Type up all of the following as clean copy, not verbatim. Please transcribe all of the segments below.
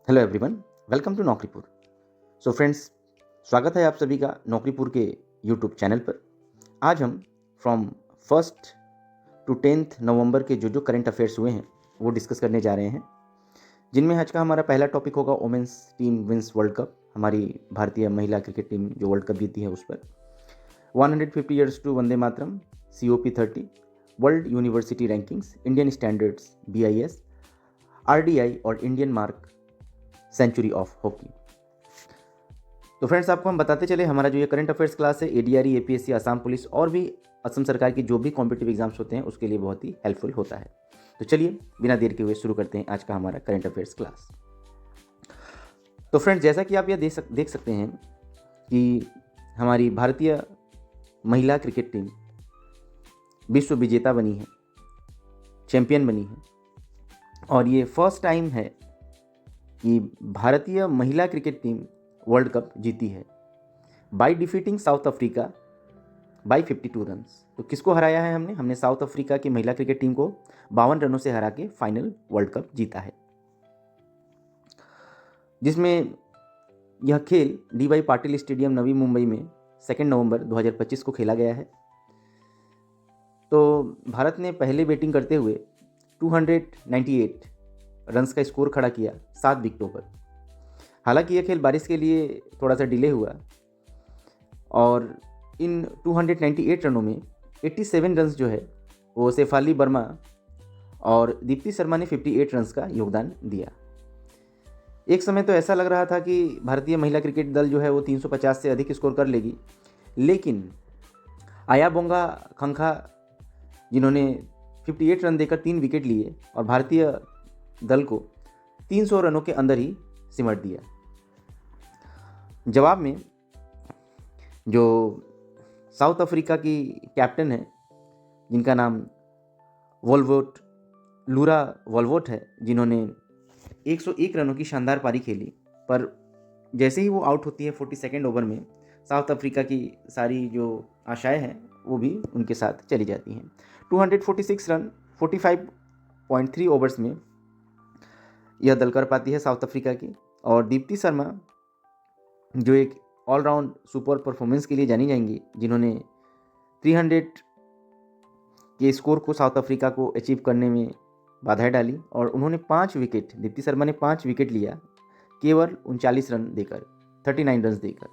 Hello everyone, welcome to Naukripur. So friends, स्वागत है आप सभी का नौकरीपुर के यूट्यूब चैनल पर। आज हम फ्रॉम 1 टू 10 नवंबर के जो करंट अफेयर्स हुए हैं वो डिस्कस करने जा रहे हैं, जिनमें आज का हमारा पहला टॉपिक होगा women's team wins world cup. हमारी भारतीय महिला क्रिकेट टीम जो वर्ल्ड कप जीती है उस पर 150 years to Vande Mataram, COP 30, world university rankings, Indian standards, BIS, RDI और Indian mark, century of hockey. तो फ्रेंड्स, आपको हम बताते चले, हमारा जो ये करंट अफेयर्स क्लास है ADRE, APSC, आसाम पुलिस और भी असम सरकार की जो भी कॉम्पिटिटिव एग्जाम्स होते हैं उसके लिए बहुत ही हेल्पफुल होता है। तो चलिए बिना देर के हुए शुरू करते हैं आज का हमारा करंट अफेयर्स क्लास। तो फ्रेंड्स, जैसा कि आप यह देख सकते हैं कि हमारी भारतीय महिला क्रिकेट टीम विश्व विजेता बनी है, चैंपियन बनी है, और ये फर्स्ट टाइम है कि भारतीय महिला क्रिकेट टीम वर्ल्ड कप जीती है by defeating South Africa by 52 runs. तो किसको हराया है हमने साउथ अफ्रीका की महिला क्रिकेट टीम को 52 रनों से हरा के फाइनल वर्ल्ड कप जीता है, जिसमें यह खेल DY पाटिल स्टेडियम नवी मुंबई में 2 नवंबर 2025 को खेला गया है। तो भारत ने पहले बैटिंग करते हुए 298 रन्स का स्कोर खड़ा किया 7 विकेटों पर। हालांकि यह खेल बारिश के लिए थोड़ा सा डिले हुआ और इन 298 रनों में 87 रन्स जो है वो शेफाली वर्मा और दीप्ति शर्मा ने 58 रन्स का योगदान दिया। एक समय तो ऐसा लग रहा था कि भारतीय महिला क्रिकेट दल जो है वो 350 से अधिक स्कोर कर लेगी, लेकिन आयाबोंगा खंखा जिन्होंने 58 रन देकर 3 विकेट लिए और भारतीय दल को 300 रनों के अंदर ही सिमट दिया। जवाब में जो साउथ अफ्रीका की कैप्टन है, जिनका नाम लूरा वॉल्वोट है, जिन्होंने 101 रनों की शानदार पारी खेली, पर जैसे ही वो आउट होती है 42वें ओवर में, साउथ अफ्रीका की सारी जो आशाएं हैं वो भी उनके साथ चली जाती हैं। 246 रन 45.3 ओवर्स में यह दल कर पाती है साउथ अफ्रीका की, और दीप्ति शर्मा जो एक ऑलराउंड सुपर परफॉर्मेंस के लिए जानी जाएंगी, जिन्होंने 300 के स्कोर को साउथ अफ्रीका को अचीव करने में बाधाएं डाली, और उन्होंने 5 विकेट, दीप्ति शर्मा ने 5 विकेट लिया केवल 39 रन देकर, 39 रन देकर,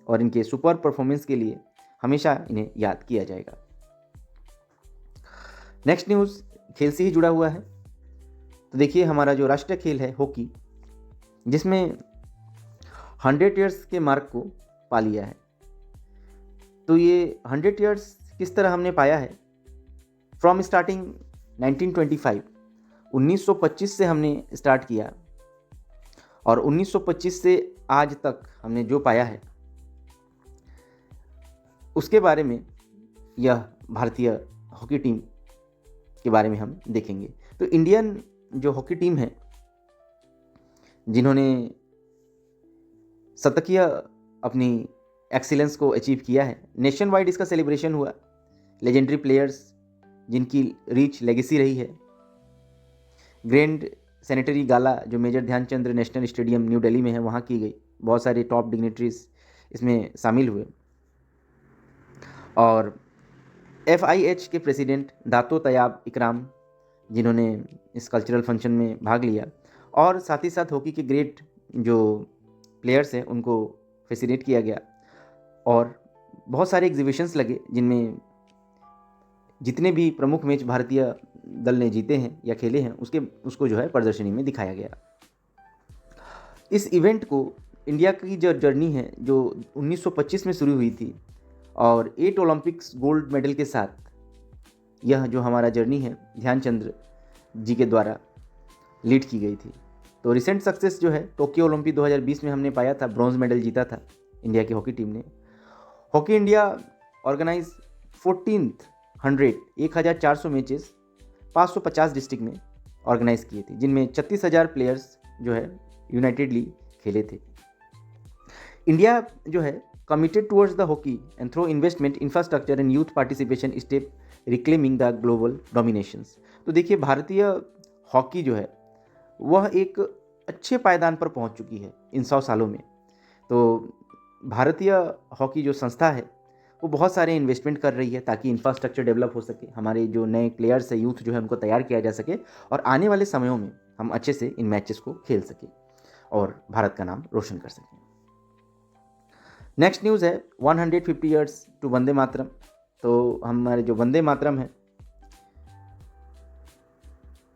और इनके सुपर परफॉर्मेंस के लिए हमेशा इन्हें याद किया जाएगा। नेक्स्ट न्यूज़ खेल से ही जुड़ा हुआ है। तो देखिए, हमारा जो राष्ट्रीय खेल है हॉकी, जिसमें 100 ईयर्स के मार्क को पा लिया है। तो ये 100 ईयर्स किस तरह हमने पाया है? फ्रॉम स्टार्टिंग 1925, 1925 से हमने स्टार्ट किया, और 1925 से आज तक हमने जो पाया है उसके बारे में यह भारतीय हॉकी टीम के बारे में हम देखेंगे। तो इंडियन जो हॉकी टीम है, जिन्होंने शतकीय अपनी एक्सीलेंस को अचीव किया है, नेशन वाइड इसका सेलिब्रेशन हुआ। लेजेंडरी प्लेयर्स जिनकी रीच लेगेसी रही है, ग्रैंड सैनिटरी गाला जो major Dhyan Chand national stadium new Delhi में है वहाँ की गई। बहुत सारे टॉप डिग्नेटरीज इसमें शामिल हुए, और FIH के प्रेसिडेंट दातो तयाब इकराम जिन्होंने इस कल्चरल फंक्शन में भाग लिया, और साथ ही साथ हॉकी के ग्रेट जो प्लेयर्स हैं उनको फैसिलिटेट किया गया, और बहुत सारे एग्जीबिशंस लगे जिनमें जितने भी प्रमुख मैच भारतीय दल ने जीते हैं या खेले हैं उसको जो है प्रदर्शनी में दिखाया गया। इस इवेंट को इंडिया की जो जर्नी है जो 1925 में शुरू हुई थी, और 8 ओलंपिक्स गोल्ड मेडल के साथ यह जो हमारा जर्नी है ध्यानचंद जी के द्वारा लीड की गई थी। तो रिसेंट सक्सेस जो है टोक्यो ओलंपिक 2020 में हमने पाया था, ब्रॉन्ज मेडल जीता था इंडिया की हॉकी टीम ने। Hockey India organise 1400 matches 550 district में ऑर्गेनाइज किए थे, जिनमें 36,000 प्लेयर्स जो है यूनाइटेडली खेले थे। इंडिया जो है committed towards the hockey and through investment, infrastructure and youth participation step reclaiming the global dominations। तो देखिए, भारतीय हॉकी जो है वह एक अच्छे पायदान पर पहुंच चुकी है इन 100 सालों में। तो भारतीय हॉकी जो संस्था है वो बहुत सारे इन्वेस्टमेंट कर रही है ताकि इंफ्रास्ट्रक्चर डेवलप हो सके, हमारे जो नए प्लेयर्स है, यूथ जो है, उनको तैयार किया जा सके और आने वाले समयों में हम अच्छे से इन मैचेस को खेल सकें और भारत का नाम रोशन कर सकें। नेक्स्ट न्यूज़ है 150 ईयर्स टू वंदे मातरम। तो हमारे जो वंदे मातरम है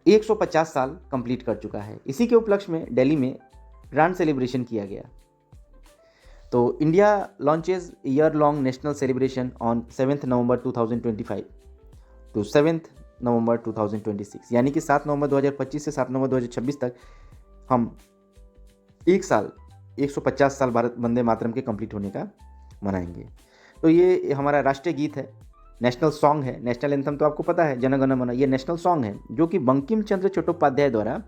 150 साल कंप्लीट कर चुका है। इसी के उपलक्ष्य में दिल्ली में ग्रैंड सेलिब्रेशन किया गया। तो India launches year long national celebration on 7 November 2025 to 7 November 2026, यानी कि 7 नवंबर 2025 से 7 नवंबर 2026 तक हम एक साल 150 साल भारत वंदे मातरम के कंप्लीट होने का मनाएंगे। तो ये हमारा राष्ट्रीय गीत है, नेशनल सॉन्ग है। नेशनल एंथम तो आपको पता है, जन गण मन, ये नेशनल सॉन्ग है जो कि बंकिम चंद्र चट्टोपाध्याय द्वारा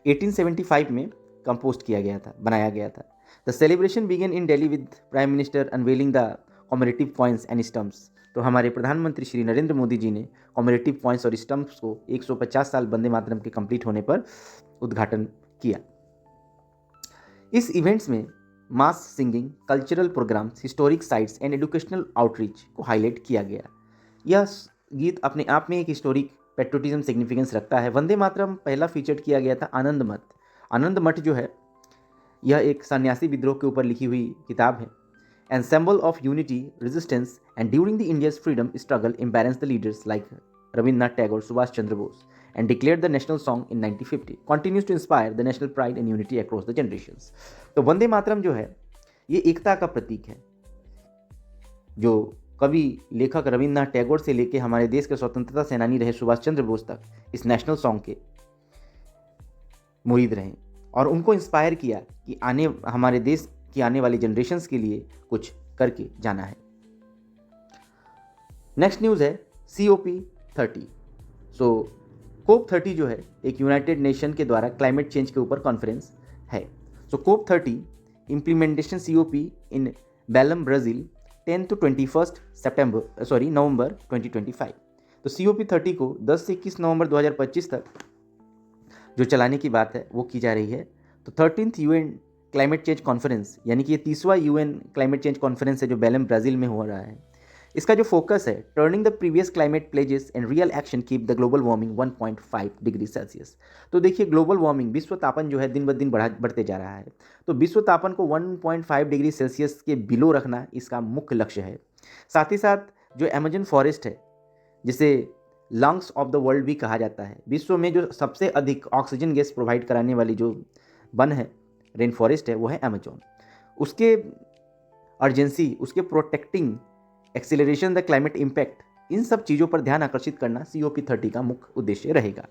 1875 में कंपोज किया गया था, बनाया गया था। The celebration began in Delhi with prime minister unveiling the commemorative points and stamps. तो हमारे प्रधानमंत्री श्री नरेंद्र मोदी जी ने कॉमेरेटिव पॉइंट्स और स्टम्प्स को 150 साल वंदे मातरम के कंप्लीट होने पर उद्घाटन किया। इस इवेंट्स में mass singing, cultural programmes, historic sites and educational outreach को हाईलाइट किया गया। यह गीत अपने आप में एक हिस्टोरिक पेट्रोटिज्म सिग्निफिकेंस रखता है। वंदे मातरम पहला फीचर किया गया था आनंद मठ। आनंद मठ जो है यह एक सन्यासी विद्रोह के ऊपर लिखी हुई किताब है। And symbol of unity, resistance and during the India's freedom struggle embraced the leaders like Rabindranath Tagore, Subhash Chandra Bose and declared the national song in 1950, continues to inspire the national pride and unity across the generations। तो वंदे मातरम जो है ये एकता का प्रतीक है, जो कवि लेखक रविन्द्रनाथ टैगोर से लेकर हमारे देश के स्वतंत्रता सेनानी रहे सुभाष चंद्र बोस तक इस नेशनल सॉन्ग के मुरीद रहे और उनको इंस्पायर किया कि हमारे देश की आने वाली जनरेशन्स के लिए कुछ करके जाना है। नेक्स्ट न्यूज़ है COP30। सो COP30 जो है एक यूनाइटेड नेशन के द्वारा क्लाइमेट चेंज के ऊपर कॉन्फ्रेंस है। So COP30 implementation COP in Belem, Brazil 10 to 21 November 2025। तो COP30 को 10 से 21 नवंबर 2025 तक जो चलाने की बात है वो की जा रही है। तो 13th UN climate change conference, यानी कि ये 30वां UN क्लाइमेट चेंज कॉन्फ्रेंस है जो बेलम, ब्राज़ील में हो रहा है। इसका जो फोकस है, turning the previous climate pledges and real action keep the global warming 1.5 degree Celsius. तो देखिए ग्लोबल वार्मिंग, विश्व तापन जो है दिन ब दिन बढ़ते जा रहा है। तो विश्व तापन को 1.5 डिग्री सेल्सियस के बिलो रखना इसका मुख्य लक्ष्य है। साथ ही साथ जो अमेजन फॉरेस्ट है, जिसे लंग्स ऑफ द वर्ल्ड भी कहा जाता है, विश्व में जो सबसे अधिक ऑक्सीजन गैस प्रोवाइड कराने वाली जो वन है, रेन फॉरेस्ट है, वो है अमेजोन। उसके अर्जेंसी, उसके protecting, acceleration the climate impact, इन सब चीज़ों पर ध्यान आकर्षित करना COP30 का मुख्य उद्देश्य रहेगा।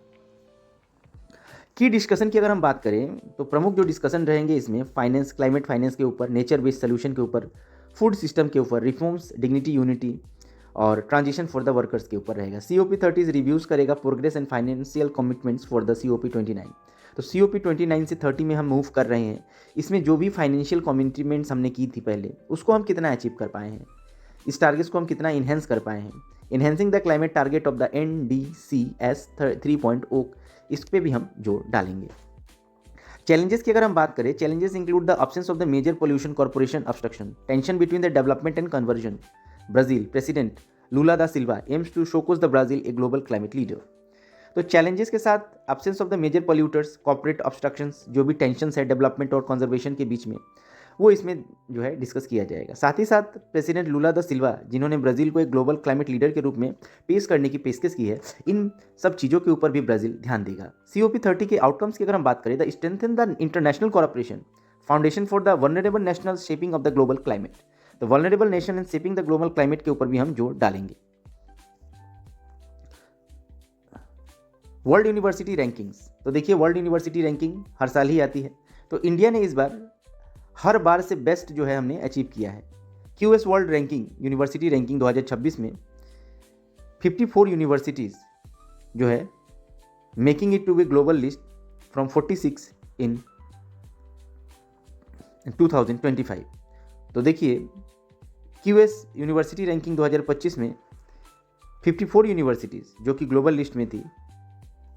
की डिस्कशन की अगर हम बात करें तो प्रमुख जो डिस्कशन रहेंगे इसमें फाइनेंस, क्लाइमेट फाइनेंस के ऊपर, नेचर बेस्ड सोल्यूशन के ऊपर, फूड सिस्टम के ऊपर, रिफॉर्म्स, डिग्निटी, यूनिटी और ट्रांजिशन फॉर द वर्कर्स के ऊपर रहेगा। COP30 रिव्यूज़ करेगा progress and financial commitments for the COP29। तो COP29 से 30 में हम मूव कर रहे हैं। इसमें जो भी फाइनेंशियल कमिटमेंट्स हमने की थी पहले, उसको हम कितना अचीव कर पाए हैं, इस टारगेट्स को हम कितना इन्हेंस कर पाए हैं। Enhancing the climate target of the NDCS 3.0, इस पे भी हम जोर डालेंगे। चैलेंजेस की अगर हम बात करें, challenges include the absence of the major pollution corporation obstruction, tension between the development and conversion. Brazil president Lula da Silva aims to showcase the Brazil a global climate leader. तो challenges के साथ absence of the major polluters, corporate obstructions, जो भी tensions है development और conservation के बीच में, वो इसमें जो है डिस्कस किया जाएगा। साथ ही साथ प्रेसिडेंट लूला दा सिल्वा, जिन्होंने ब्राज़ील को एक ग्लोबल क्लाइमेट लीडर के रूप में पेश करने की पेशकश की है, इन सब चीज़ों के ऊपर भी ब्राज़ील ध्यान देगा। COP30 के आउटकम्स की अगर हम बात करें, the strengthen the international cooperation, foundation for the vulnerable national shaping of the global climate. तो vulnerable nation and shaping the global climate के ऊपर भी हम जोर डालेंगे। वर्ल्ड यूनिवर्सिटी रैंकिंग्स, तो देखिए वर्ल्ड यूनिवर्सिटी रैंकिंग हर साल ही आती है। तो इंडिया ने इस बार हर बार से बेस्ट जो है हमने अचीव किया है। QS world ranking, university ranking 2026 में 54 यूनिवर्सिटीज़ जो है making it to be global list from 46 in 2025। तो देखिए QS यूनिवर्सिटी रैंकिंग 2025 में 54 यूनिवर्सिटीज़ जो कि ग्लोबल लिस्ट में थी,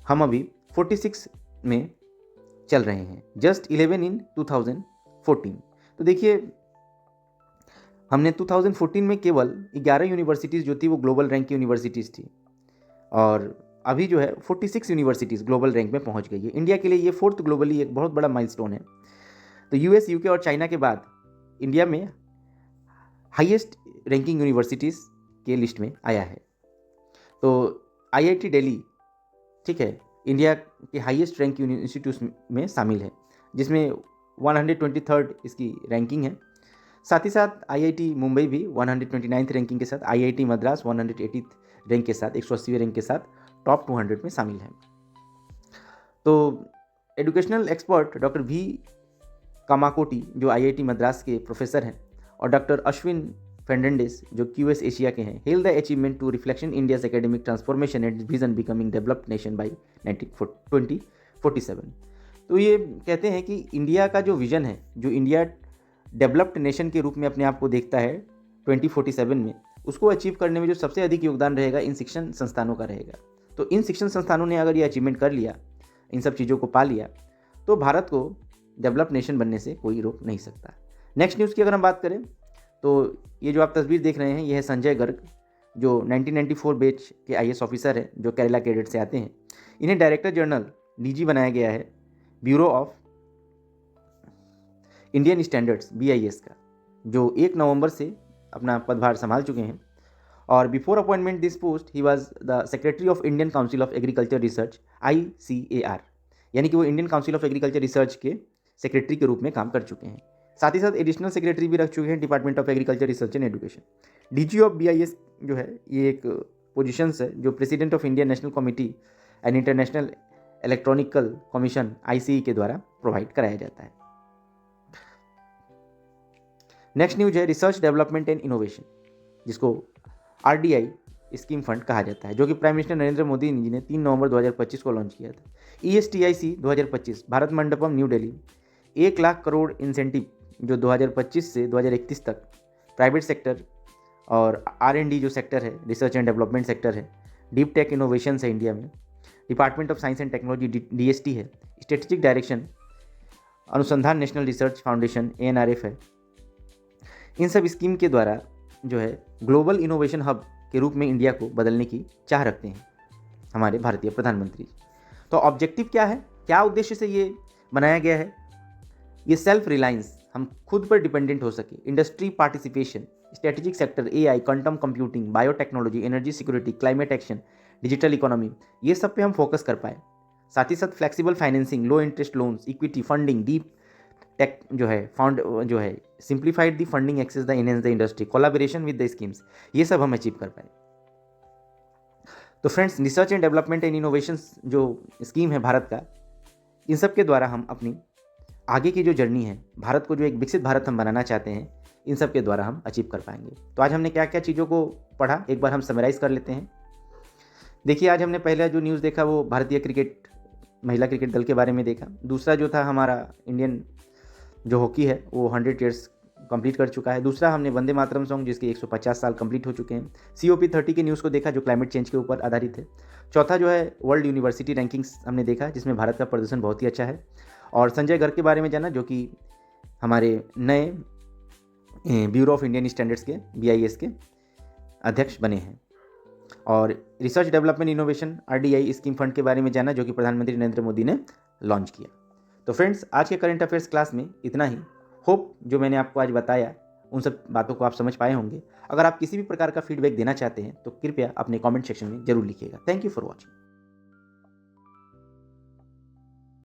हम अभी 46 में चल रहे हैं, जस्ट 11 इन 2014। तो देखिए हमने 2014 में केवल 11 यूनिवर्सिटीज़ जो थी वो ग्लोबल रैंक की यूनिवर्सिटीज़ थी, और अभी जो है 46 यूनिवर्सिटीज़ ग्लोबल रैंक में पहुंच गई है। इंडिया के लिए ये फोर्थ ग्लोबली एक बहुत बड़ा माइलस्टोन है। तो यूएस, यूके और चाइना के बाद इंडिया में हाईएस्ट रैंकिंग यूनिवर्सिटीज़ के लिस्ट में आया है। तो आईआईटी दिल्ली, ठीक है, इंडिया के हाईएस्ट रैंक इंस्टीट्यूट में शामिल है, जिसमें 123rd इसकी रैंकिंग है। साथ ही साथ आईआईटी मुंबई भी 129th रैंकिंग के साथ, आईआईटी मद्रास 180th रैंक के साथ, 180वें रैंक के साथ टॉप 200 में शामिल है। तो educational expert doctor V Kamakoti जो आईआईटी मद्रास के प्रोफेसर हैं, और डॉक्टर अश्विन फर्नांडिस जो क्यूएस एशिया के हैं, hail the achievement to reflection India's academic transformation and vision becoming developed nation by 2047। तो ये कहते हैं कि इंडिया का जो विजन है, जो इंडिया डेवलप्ड नेशन के रूप में अपने आप को देखता है 2047 में, उसको अचीव करने में जो सबसे अधिक योगदान रहेगा इन शिक्षण संस्थानों का रहेगा। तो इन शिक्षण संस्थानों ने अगर ये अचीवमेंट कर लिया, इन सब चीज़ों को पा लिया, तो भारत को डेवलप्ड नेशन बनने से कोई रोक नहीं सकता। नेक्स्ट न्यूज़ की अगर हम बात करें तो ये जो आप तस्वीर देख रहे हैं, ये है संजय गर्ग, जो 1994 बैच के आईएएस ऑफिसर हैं, जो केरला कैडेट से आते हैं। इन्हें डायरेक्टर जनरल डीजी बनाया गया है bureau of Indian standards BIS का, जो 1 नवंबर से अपना पदभार संभाल चुके हैं। और before appointment this post he was the secretary of Indian council of agriculture research ICAR, यानी कि वो Indian council of agriculture research के सेक्रेटरी के रूप में काम कर चुके हैं। साथ ही साथ एडिशनल सेक्रेटरी भी रख चुके हैं department of agriculture research and education. DG of BIS जो है, ये एक पोजीशंस है जो president of Indian national committee and international electronical commission ICE के द्वारा प्रोवाइड कराया जाता है। नेक्स्ट न्यूज है रिसर्च डेवलपमेंट एंड इनोवेशन, जिसको RDI स्कीम फंड कहा जाता है, जो कि प्राइम मिनिस्टर नरेंद्र मोदी जी ने 3 नवंबर 2025 को लॉन्च किया था। ESTIC 2025 Bharat Mandapam new Delhi 1 lakh crore incentive जो 2025 से 2031 तक प्राइवेट सेक्टर और R&D जो सेक्टर है, रिसर्च एंड डेवलपमेंट सेक्टर है, डीप टेक इनोवेशन है इंडिया में, department of science and technology DST है, स्ट्रेटेजिक डायरेक्शन अनुसंधान नेशनल रिसर्च फाउंडेशन ANRF है। इन सब स्कीम के द्वारा जो है ग्लोबल इनोवेशन हब के रूप में इंडिया को बदलने की चाह रखते हैं हमारे भारतीय प्रधानमंत्री। तो ऑब्जेक्टिव क्या है, क्या उद्देश्य से ये बनाया गया है? ये सेल्फ रिलायंस, हम खुद पर डिपेंडेंट हो सके, industry participation, strategic sector, AI, quantum computing, biotechnology, energy security, climate action, digital economy, ये सब पे हम फोकस कर पाए। साथ ही साथ flexible financing, low interest loans, equity funding, deep tech जो है simplified the funding access the enhance the industry, collaboration with the schemes, ये सब हम अचीव कर पाए। तो friends, research and development and innovation जो स्कीम है भारत का, इन सब के द्वारा हम अपनी आगे की जो जर्नी है, भारत को जो एक विकसित भारत हम बनाना चाहते हैं, इन सब के द्वारा हम अचीव कर पाएंगे। तो आज हमने क्या क्या चीज़ों को पढ़ा, एक बार हम समराइज़ कर लेते हैं। देखिए, आज हमने पहला जो न्यूज़ देखा वो भारतीय क्रिकेट महिला क्रिकेट दल के बारे में देखा। दूसरा जो था हमारा इंडियन जो हॉकी है वो 100 ईयर्स कंप्लीट कर चुका है। दूसरा हमने वंदे मातरम सॉन्ग जिसके 150 साल कंप्लीट हो चुके हैं। COP30 के न्यूज़ को देखा जो क्लाइमेट चेंज के ऊपर आधारित है। चौथा जो है वर्ल्ड यूनिवर्सिटी रैंकिंग्स हमने देखा जिसमें भारत का प्रदर्शन बहुत ही अच्छा है। और संजय गर्ग के बारे में जाना जो कि हमारे नए ब्यूरो ऑफ इंडियन स्टैंडर्ड्स के BIS के अध्यक्ष बने हैं। और research development innovation RDI scheme fund के बारे में जाना जो कि प्रधानमंत्री नरेंद्र मोदी ने लॉन्च किया। तो फ्रेंड्स, आज के करंट अफेयर्स क्लास में इतना ही। होप जो मैंने आपको आज बताया उन सब बातों को आप समझ पाए होंगे। अगर आप किसी भी प्रकार का फीडबैक देना चाहते हैं तो कृपया अपने कमेंट सेक्शन में जरूर लिखिएगा। Thank you for watching.